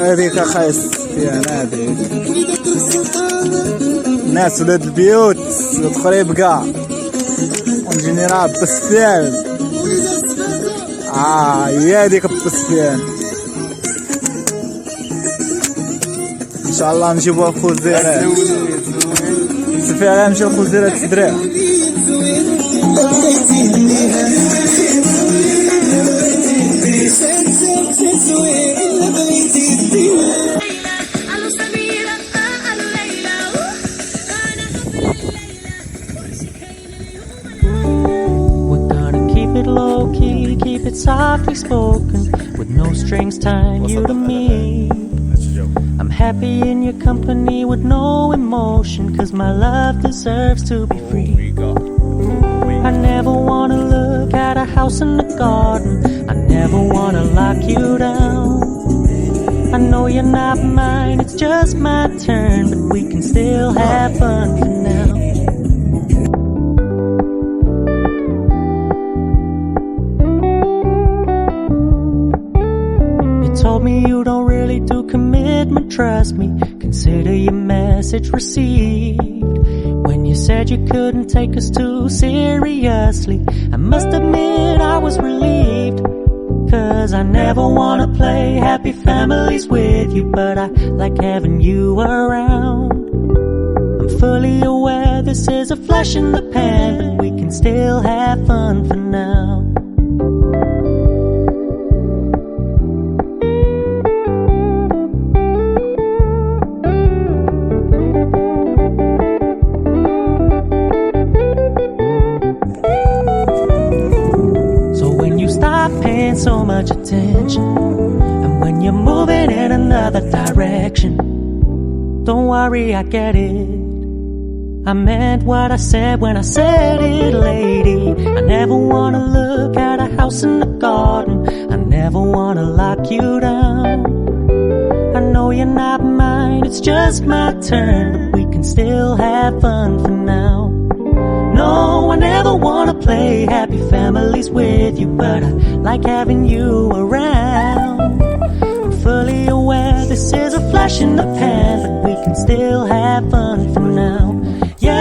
هذيك خايس فيها هذيك الناس ولاد البيوت القريب كاع ونجي نرابس فيها. هي هذيك البسفيان ان شاء الله نجيبوها الخزيرات. السفيرة نمشي الخزيرات الدراري. Low key, keep it softly spoken, with no strings tying you to me. I'm happy in your company with no emotion, cause my love deserves to be free. I never wanna look at a house in the garden, I never wanna lock you down. I know you're not mine, it's just my turn, but we can still have fun for now. Told me you don't really do commitment, trust me, consider your message received. When you said you couldn't take us too seriously, I must admit I was relieved. Cause I never wanna play happy families with you, but I like having you around. I'm fully aware this is a flash in the pan, but we can still have fun for now. Paying so much attention, and when you're moving in another direction, don't worry, I get it. I meant what I said when I said it, lady. I never wanna look at a house in the garden, I never wanna lock you down. I know you're not mine, it's just my turn, but we can still have fun for now. No, I never wanna play happy families with you, but I like having you around. I'm fully aware this is a flash in the pan, but we can still have fun for now. Yeah.